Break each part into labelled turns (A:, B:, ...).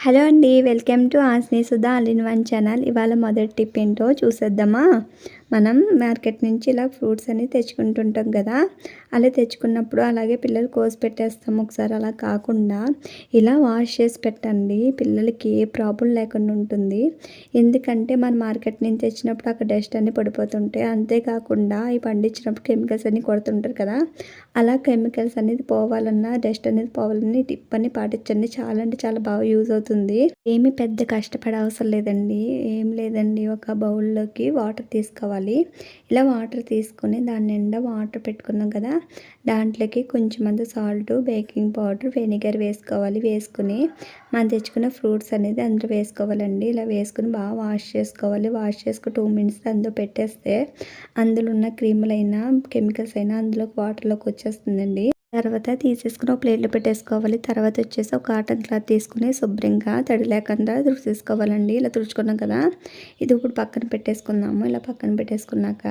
A: Hello అండి. Welcome to Aasni Sudha all in one channel. ఇవాళ మొదటి టిప్ ఏంటో చూసేద్దామా? మనం మార్కెట్ నుంచి ఇలా ఫ్రూట్స్ అన్ని తెచ్చుకుంటుంటాం కదా! అలా తెచ్చుకున్నప్పుడు అలాగే పిల్లలు కోసి పెట్టేస్తాం. ఒకసారి అలా కాకుండా ఇలా వాష్ చేసి పెట్టండి. పిల్లలకి ఏ ప్రాబ్లం లేకుండా ఉంటుంది. ఎందుకంటే మనం మార్కెట్ నుంచి తెచ్చినప్పుడు అక్కడ డస్ట్ అన్నీ పడిపోతుంటాయి. అంతేకాకుండా ఈ పండించినప్పుడు కెమికల్స్ అన్నీ కొడుతుంటారు కదా! అలా కెమికల్స్ అనేది పోవాలన్నా, డస్ట్ అనేది పోవాలన్నా ఈ టిప్ అని పాటించండి. చాలా అంటే చాలా బాగా యూజ్ అవుతుంది. ఏమి పెద్ద కష్టపడే అవసరం లేదండి. ఏం లేదండి, ఒక బౌల్లోకి వాటర్ తీసుకోవాలి. ఇలా వాటర్ తీసుకొని దాని నిండా వాటర్ పెట్టుకున్నాం కదా, దాంట్లోకి కొంచెమంత సాల్ట్, బేకింగ్ పౌడర్, వెనిగర్ వేసుకోవాలి. వేసుకుని మనం తెచ్చుకున్న ఫ్రూట్స్ అనేది అందులో వేసుకోవాలండి. ఇలా వేసుకుని బాగా వాష్ చేసుకోవాలి. వాష్ చేసుకుని 2 మినిట్స్ అందులో పెట్టేస్తే అందులో ఉన్న క్రీములైనా కెమికల్స్ అయినా అందులోకి వాటర్లోకి వచ్చేస్తుందండి. తర్వాత తీసేసుకుని ఒక ప్లేట్లో పెట్టేసుకోవాలి. తర్వాత వచ్చేసి ఒక కాటన్ క్లాత్ తీసుకుని శుభ్రంగా తడి లేకుండా తుడిచేసుకోవాలండి. ఇలా తుడుచుకున్నాం కదా, ఇది ఇప్పుడు పక్కన పెట్టేసుకుందాము. ఇలా పక్కన పెట్టేసుకున్నాక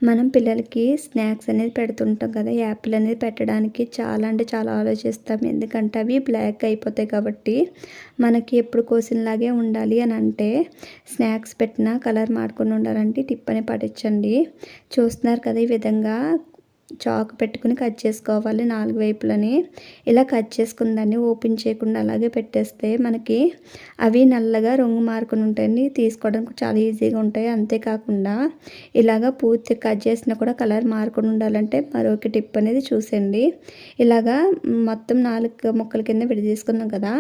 A: మనం పిల్లలకి స్నాక్స్ అనేది పెడుతుంటాం కదా, యాపిల్ అనేది పెట్టడానికి చాలా అంటే చాలా ఆలోచిస్తాం. ఎందుకంటే అవి బ్లాక్ అయిపోతాయి కాబట్టి మనకి ఎప్పుడు కోసినలాగే ఉండాలి అని అంటే స్నాక్స్ పెట్టినా కలర్ మారకుండా ఉండాలంటే టిప్ అని పాటించండి. చూస్తున్నారు కదా, ఈ విధంగా చాకు పెట్టుకుని కట్ చేసుకోవాలి 4 వైపులని. ఇలా కట్ చేసుకున్న దాన్ని ఓపెన్ చేయకుండా అలాగే పెట్టేస్తే మనకి అవి నల్లగా రంగు మారుకుని ఉంటాయండి. తీసుకోవడానికి చాలా ఈజీగా ఉంటాయి. అంతేకాకుండా ఇలాగ పూర్తి కట్ చేసినా కూడా కలర్ మారకుండా ఉండాలంటే మరొక టిప్ అనేది చూసండి. ఇలాగా మొత్తం 4 ముక్కల కింద విడదీసుకున్నాం కదా,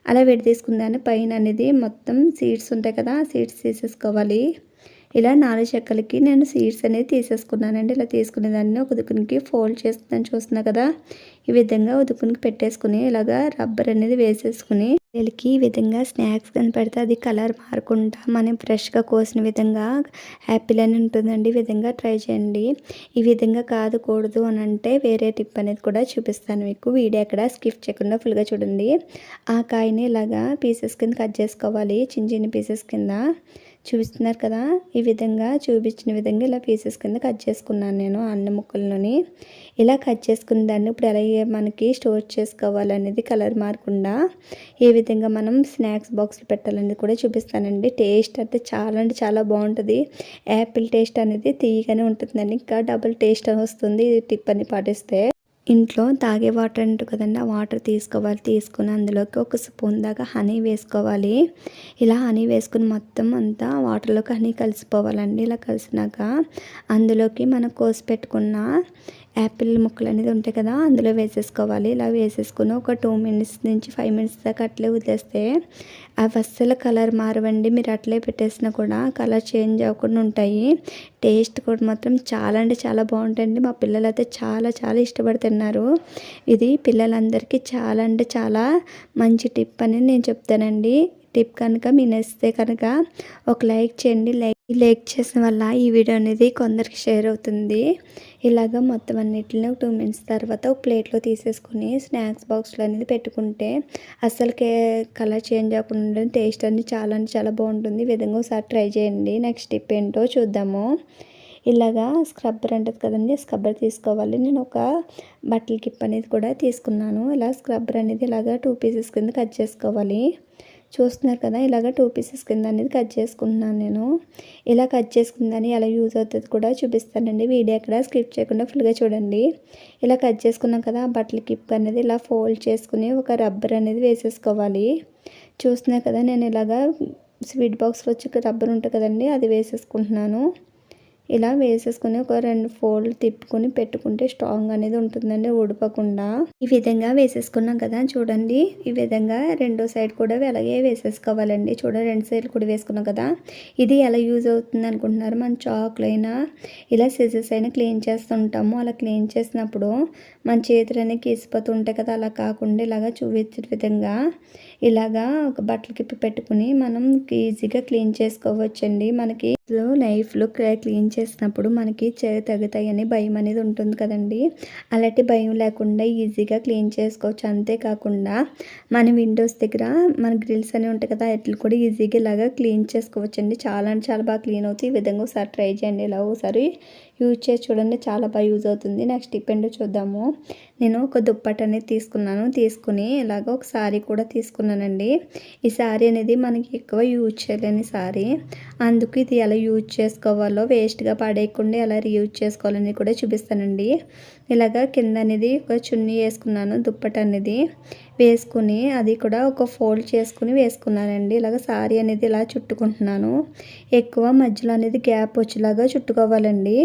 A: అలా విడదీసుకున్న దాన్ని పైన అనేది మొత్తం సీడ్స్ ఉంటాయి కదా, సీడ్స్ తీసేసుకోవాలి. ఇలా 4 చెక్కలకి నేను సీడ్స్ అనేది తీసేసుకున్నానండి. ఇలా తీసుకునే దాన్ని ఒక దుక్కునికి ఫోల్డ్ చేస్తున్నాను, చూస్తున్నా కదా. ఈ విధంగా ఉదుకునికి పెట్టేసుకుని ఇలాగా రబ్బర్ అనేది వేసేసుకుని పిల్లలకి ఈ విధంగా స్నాక్స్ కానీ పెడితే అది కలర్ మారకుండా మనం ఫ్రెష్గా కోసిన విధంగా యాపిల్ అని ఉంటుందండి. ఈ విధంగా ట్రై చేయండి. ఈ విధంగా కాదుకూడదు అని అంటే వేరే టిప్ అనేది కూడా చూపిస్తాను మీకు. వీడియో ఎక్కడ స్కిప్ చేయకుండా ఫుల్గా చూడండి. ఆ కాయని ఇలాగా పీసెస్ కింద కట్ చేసుకోవాలి. చిన్న చిన్న పీసెస్ కింద చూపిస్తున్నారు కదా, ఈ విధంగా చూపించిన విధంగా ఇలా పీసెస్ కింద కట్ చేసుకున్నాను నేను అన్ని ముక్కల్లోని. ఇలా కట్ చేసుకున్న దాన్ని ఇప్పుడు ఎలా మనకి స్టోర్ చేసుకోవాలనేది కలర్ మారకుండా ఏ విధంగా మనం స్నాక్స్ బాక్స్లో పెట్టాలనేది కూడా చూపిస్తానండి. టేస్ట్ అయితే చాలా అంటే చాలా బాగుంటుంది. యాపిల్ టేస్ట్ అనేది తీయగానే ఉంటుందండి. ఇంకా డబుల్ టేస్ట్ వస్తుంది ఈ టిప్ అని పాటిస్తే. ఇంట్లో తాగే వాటర్ అంటూ కదండి, ఆ వాటర్ తీసుకోవాలి. తీసుకుని అందులోకి ఒక స్పూన్ దాకా హనీ వేసుకోవాలి. ఇలా హనీ వేసుకుని మొత్తం అంతా వాటర్లోకి హనీ కలిసిపోవాలండి. ఇలా కలిసినాక అందులోకి మనం కోసి పెట్టుకున్న యాపిల్ ముక్కలు అనేది ఉంటాయి కదా, అందులో వేసేసుకోవాలి. ఇలా వేసేసుకుని ఒక 2 మినిట్స్ నుంచి 5 మినిట్స్ దాకా అట్లే వదిలేస్తే అవి అస్సలు కలర్ మారవండి. మీరు అట్లే పెట్టేసినా కూడా కలర్ చేంజ్ అవ్వకుండా ఉంటాయి. టేస్ట్ కూడా మాత్రం చాలా అంటే చాలా బాగుంటుంది. మా పిల్లలు అయితే చాలా చాలా ఇష్టపడి తిన్నారు. ఇది పిల్లలందరికీ చాలా అంటే చాలా మంచి టిప్ అని నేను చెప్తానండి. టిప్ కనుక మీరు నచ్చితే కనుక ఒక లైక్ చేయండి. లైక్ చేసిన వల్ల ఈ వీడియో అనేది కొందరికి షేర్ అవుతుంది. ఇలాగ మొత్తం అన్నిటిని 2 మినిట్స్ తర్వాత ఒక ప్లేట్లో తీసేసుకుని స్నాక్స్ బాక్స్లో అనేది పెట్టుకుంటే అస్సలకే కలర్ చేంజ్ అవ్వకుండా ఉంటుంది. టేస్ట్ అనేది చాలా అంటే చాలా బాగుంటుంది. ఈ విధంగా ఒకసారి ట్రై చేయండి. నెక్స్ట్ టిప్ ఏంటో చూద్దాము. ఇలాగా స్క్రబ్బర్ ఉంటుంది కదండి, స్క్రబ్బర్ తీసుకోవాలి. నేను ఒక బట్టల కిప్ అనేది కూడా తీసుకున్నాను. ఇలా స్క్రబ్బర్ అనేది ఇలాగా 2 పీసెస్ కింద కట్ చేసుకోవాలి. చూస్తున్నారు కదా, ఇలాగ 2 పీసెస్ కింద అనేది కట్ చేసుకుంటున్నాను నేను. ఇలా కట్ చేసుకుందని ఎలా యూజ్ అవుతుంది కూడా చూపిస్తానండి. వీడియో ఎక్కడ స్కిప్ చేయకుండా ఫుల్గా చూడండి. ఇలా కట్ చేసుకున్నాం కదా, బట్టల కిప్ అనేది ఇలా ఫోల్డ్ చేసుకుని ఒక రబ్బర్ అనేది వేసేసుకోవాలి. చూస్తున్నారు కదా, నేను ఇలాగా స్వీట్ బాక్స్లో వచ్చి రబ్బర్ ఉంటుంది కదండి, అది వేసేసుకుంటున్నాను. ఇలా వేసేసుకుని ఒక 2 ఫోల్డ్ తిప్పుకొని పెట్టుకుంటే స్ట్రాంగ్ అనేది ఉంటుందండి, ఊడిపోకుండా. ఈ విధంగా వేసేసుకున్నాం కదా, చూడండి. ఈ విధంగా రెండో సైడ్ కూడా అలాగే వేసేసుకోవాలండి. చూడండి, 2 సైడ్లు కూడా వేసుకున్నాం కదా. ఇది ఎలా యూజ్ అవుతుంది అనుకుంటున్నారు? మన చాకులైనా ఇలా సిజర్స్ అయినా క్లీన్ చేస్తుంటాము. అలా క్లీన్ చేసినప్పుడు మన చేతులు అనేవి గీసిపోతూ ఉంటాయి కదా, అలా కాకుండా ఇలాగా చూపించిన విధంగా ఇలాగా ఒక బట్టలకి పెట్టుకుని మనం ఈజీగా క్లీన్ చేసుకోవచ్చండి. మనకి లైఫ్లో క్లీన్ చేసినప్పుడు మనకి తగ్గుతాయని భయం అనేది ఉంటుంది కదండి, అలాంటి భయం లేకుండా ఈజీగా క్లీన్ చేసుకోవచ్చు. అంతేకాకుండా మన విండోస్ దగ్గర మన గ్రిల్స్ అనేవి ఉంటాయి కదా, వాటిని కూడా ఈజీగా ఇలాగా క్లీన్ చేసుకోవచ్చండి. చాలా అంటే చాలా బాగా క్లీన్ అవుతాయి. ఈ విధంగా ఒకసారి ట్రై చేయండి. ఇలా ఒకసారి యూజ్ చేసి చూడండి, చాలా బాగా యూజ్ అవుతుంది. నెక్స్ట్ టిప్ ఏంటో చూద్దాము. నేను ఒక దుప్పటి అనేది తీసుకుని ఇలాగ ఒక శారీ కూడా తీసుకున్నానండి. ఈ శారీ అనేది మనకి ఎక్కువ యూజ్ చేయలేని శారీ, అందుకు ఇది ఎలా యూజ్ చేసుకోవాలో, వేస్ట్గా పడేయకుండా ఎలా రీయూజ్ చేసుకోవాలని కూడా చూపిస్తానండి. ఇలాగ కింద అనేది ఒక చున్నీ వేసుకున్నాను, దుప్పటి అనేది వేసుకుని అది కూడా ఒక ఫోల్డ్ చేసుకుని వేసుకున్నానండి. ఇలాగ శారీ అనేది ఇలా చుట్టుకుంటున్నాను. ఎక్కువ మధ్యలో అనేది గ్యాప్ వచ్చేలాగా చుట్టుకోవాలండి.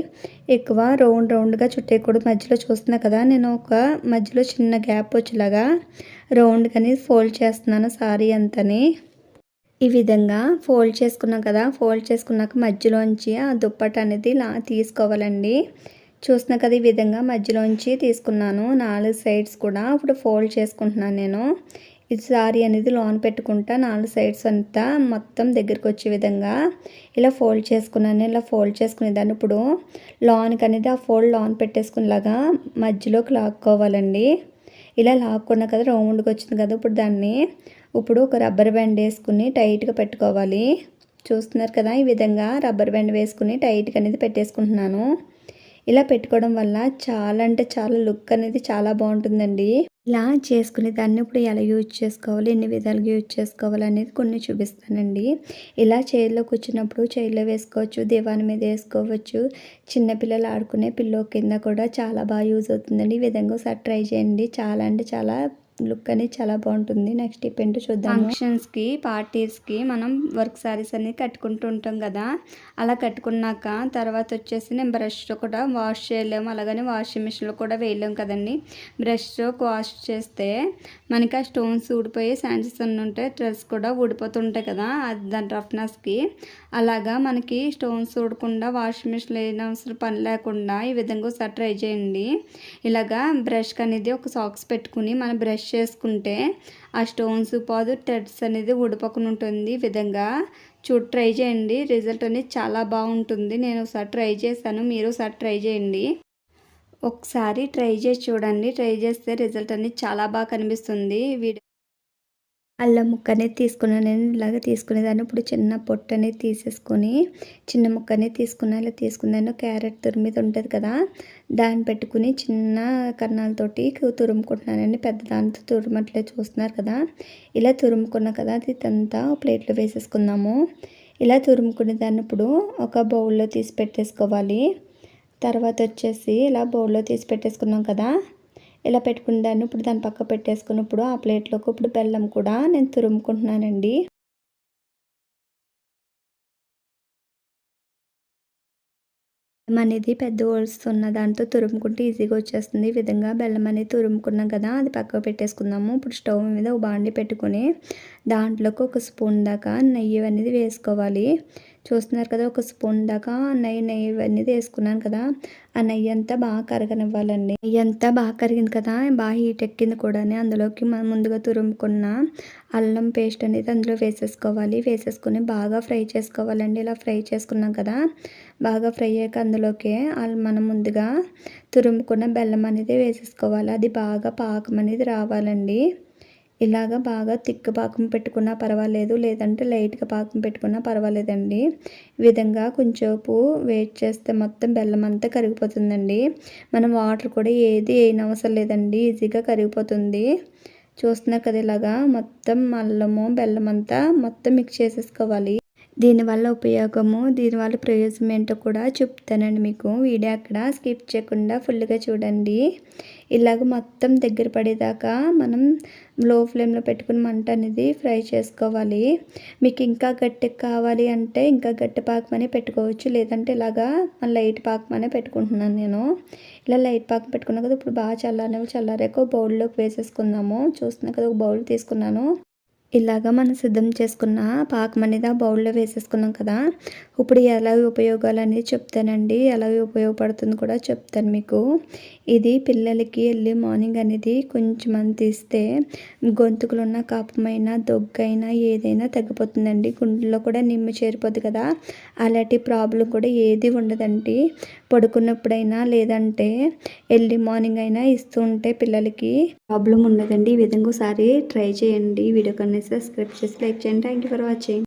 A: ఎక్కువ రౌండ్గా చుట్టేయకూడదు. మధ్యలో చూస్తున్నా కదా, నేను ఒక మధ్యలో చిన్న గ్యాప్ వచ్చేలాగా రౌండ్గాని ఫోల్డ్ చేస్తున్నాను శారీ అంతని. ఈ విధంగా ఫోల్డ్ చేసుకున్నాం కదా, ఫోల్డ్ చేసుకున్నాక మధ్యలోంచి ఆ దుప్పటి అనేది ఇలా తీసుకోవాలండి. చూస్తున్నా కదా, ఈ విధంగా మధ్యలోంచి తీసుకున్నాను 4 సైడ్స్ కూడా. ఇప్పుడు ఫోల్డ్ చేసుకుంటున్నాను నేను. ఈ శారీ అనేది లోన్ పెట్టుకుంటా 4 సైడ్స్ అంతా మొత్తం దగ్గరికి వచ్చే విధంగా ఇలా ఫోల్డ్ చేసుకున్నాను. ఇలా ఫోల్డ్ చేసుకునేదాన్ని ఇప్పుడు లోన్కి అనేది ఆ ఫోల్డ్ లోన్ పెట్టేసుకునేలాగా మధ్యలోకి లాక్కోవాలండి. ఇలా లాక్కున్నా కదా, రౌండ్గా వచ్చింది కదా, ఇప్పుడు ఒక రబ్బర్ బ్యాండ్ వేసుకుని టైట్గా పెట్టుకోవాలి. చూస్తున్నారు కదా, ఈ విధంగా రబ్బర్ బ్యాండ్ వేసుకుని టైట్గా అనేది పెట్టేసుకుంటున్నాను. ఇలా పెట్టుకోవడం వల్ల చాలా అంటే చాలా లుక్ అనేది చాలా బాగుంటుందండి. ఇలా చేసుకునే దాన్ని ఇప్పుడు ఎలా యూజ్ చేసుకోవాలి, ఎన్ని విధాలుగా యూజ్ చేసుకోవాలి అనేది కొన్ని చూపిస్తానండి. ఇలా చైర్లో కూర్చున్నప్పుడు చైర్లో వేసుకోవచ్చు, దివాన్ మీద వేసుకోవచ్చు, చిన్నపిల్లలు ఆడుకునే పిల్లో కింద కూడా చాలా బాగా యూజ్ అవుతుందండి. ఈ విధంగా ఒకసారి ట్రై చేయండి. చాలా అంటే చాలా లుక్ అనేది చాలా బాగుంటుంది. నెక్స్ట్ టిప్ ఏంటో చూద్దాం. ఫంక్షన్స్కి, పార్టీస్కి మనం వర్క్ శారీస్ అనేది కట్టుకుంటూ ఉంటాం కదా, అలా కట్టుకున్నాక తర్వాత వచ్చేసి నేను బ్రష్తో కూడా వాష్ చేయలేము, అలాగని వాషింగ్ మిషన్లో కూడా వేయలేము కదండి. బ్రష్తో వాష్ చేస్తే మనకి ఆ స్టోన్స్ ఊడిపోయి ఛాన్సెస్ అన్నీ ఉంటాయి, డ్రెస్ కూడా ఊడిపోతుంటాయి కదా, అది దాని రఫ్నెస్కి. అలాగా మనకి స్టోన్స్ ఊడకుండా వాషింగ్ మిషన్ వేయనవసరం పని లేకుండా ఈ విధంగా ఒకసారి ట్రై చేయండి. ఇలాగా బ్రష్కి అనేది ఒక సాక్స్ పెట్టుకుని మనం బ్రష్ చేసుకుంటే ఆ స్టోన్స్ పోదు, థ్రెడ్స్ అనేది ఊడిపోకుండా ఉంటుంది. ఈ విధంగా ట్రై చేయండి. రిజల్ట్ అనేది చాలా బాగుంటుంది. నేను ఒకసారి ట్రై చేశాను, మీరు ఒకసారి ట్రై చేయండి. ఒకసారి ట్రై చేసి చూడండి. ట్రై చేస్తే రిజల్ట్ అనేది చాలా బాగా కనిపిస్తుంది. అల్లం ముక్క అనేది తీసుకున్నాను నేను. ఇలాగ తీసుకునేదాన్ని. ఇప్పుడు చిన్న పొట్టు అనేది తీసేసుకొని చిన్న ముక్క అనేది తీసుకున్నాను. ఇలా తీసుకున్నాను. క్యారెట్ తురిమిది ఉంటుంది కదా, దాన్ని పెట్టుకుని చిన్న కన్నాలతోటి తురుముకుంటున్నానండి. పెద్ద దాంతో తురుమట్లే చూస్తున్నారు కదా, ఇలా తురుముకున్నా కదా, అది అంతా ప్లేట్లో వేసేసుకుందాము. ఇలా తురుముకునే దాన్ని ఇప్పుడు ఒక బౌల్లో తీసి పెట్టేసుకోవాలి. తర్వాత వచ్చేసి ఇలా బౌల్లో తీసి పెట్టేసుకున్నాం కదా, ఇలా పెట్టుకున్న దాన్ని ఇప్పుడు దాన్ని పక్క పెట్టేసుకున్నప్పుడు ఆ ప్లేట్లోకి ఇప్పుడు బెల్లం కూడా నేను తురుముకుంటున్నానండి. బెల్లం అనేది పెద్ద వస్తున్న దాంతో తురుముకుంటే ఈజీగా వచ్చేస్తుంది. ఈ విధంగా బెల్లం అనేది తురుముకున్నాం కదా, అది పక్కకు పెట్టేసుకుందాము. ఇప్పుడు స్టవ్ మీద ఒక బాండి పెట్టుకుని దాంట్లోకి ఒక స్పూన్ దాకా నెయ్యి అనేది వేసుకోవాలి. చూస్తున్నారు కదా, ఒక స్పూన్ దాకా నెయ్యి అనేది వేసుకున్నాను కదా, ఆ నెయ్యి అంతా బాగా కరగనివ్వాలండి. నెయ్యి అంతా బాగా కరిగింది కదా, బాగా హీట్ ఎక్కింది కూడా. అందులోకి మనం ముందుగా తురుముకున్న అల్లం పేస్ట్ అనేది అందులో వేసేసుకోవాలి. వేసేసుకుని బాగా ఫ్రై చేసుకోవాలండి. ఇలా ఫ్రై చేసుకున్నాం కదా, బాగా ఫ్రై అయ్యాక అందులోకి మనం ముందుగా తురుముకున్న బెల్లం అనేది వేసేసుకోవాలి. అది బాగా పాకం అనేది రావాలండి. ఇలాగ బాగా తిక్కు పాకం పెట్టుకున్నా పర్వాలేదు, లేదంటే లైట్గా పాకం పెట్టుకున్నా పర్వాలేదండి. ఈ విధంగా కొంచెంసేపు వెయిట్ చేస్తే మొత్తం బెల్లం అంతా కరిగిపోతుందండి. మనం వాటర్ కూడా ఏది వేయనవసరం లేదండి, ఈజీగా కరిగిపోతుంది. చూస్తున్నారు కదా, ఇలాగా మొత్తం అల్లము బెల్లం అంతా మొత్తం మిక్స్ చేసేసుకోవాలి. దీనివల్ల ఉపయోగము, దీనివల్ల ప్రయోజనం ఏంటో కూడా చెప్తానండి మీకు. వీడియో అక్కడ స్కిప్ చేయకుండా ఫుల్గా చూడండి. ఇలాగ మొత్తం దగ్గర పడేదాకా మనం లో ఫ్లేమ్లో పెట్టుకుని మంట అనేది ఫ్రై చేసుకోవాలి. మీకు ఇంకా గట్టిగా కావాలి అంటే ఇంకా గట్టి పాకమనే పెట్టుకోవచ్చు, లేదంటే ఇలాగా లైట్ పాకమనే పెట్టుకుంటున్నాను నేను. ఇలా లైట్ పాకం పెట్టుకున్నా కదా, ఇప్పుడు బాగా చల్లారాక బౌల్లోకి వేసేసుకుందాము. చూస్తున్నా కదా, ఒక బౌల్ తీసుకున్నాను. ఇలాగ మనం సిద్ధం చేసుకున్న పాకం అనేది ఆ బౌల్లో వేసేసుకున్నాం కదా, ఇప్పుడు ఎలా ఉపయోగాలు అనేది చెప్తానండి, ఎలా ఉపయోగపడుతుంది కూడా చెప్తాను మీకు. ఇది పిల్లలకి ఎర్లీ మార్నింగ్ అనేది కొంచెం తీస్తే గొంతుకులో ఉన్న కాపమైన దొగ్గైనా ఏదైనా తగ్గిపోతుందండి. గుండెల్లో కూడా నిమ్ము చేరిపోద్ది కదా, అలాంటి ప్రాబ్లం కూడా ఏది ఉండదండి. పడుకున్నప్పుడైనా లేదంటే ఎర్లీ మార్నింగ్ అయినా ఇస్తూ ఉంటే పిల్లలకి ప్రాబ్లం ఉండదండి. ఈ విధంగా ఒకసారి ట్రై చేయండి. వీడియో కన్నా సబ్స్క్రైబ్ చేసి లైక్ చేయండి. Thank you for watching.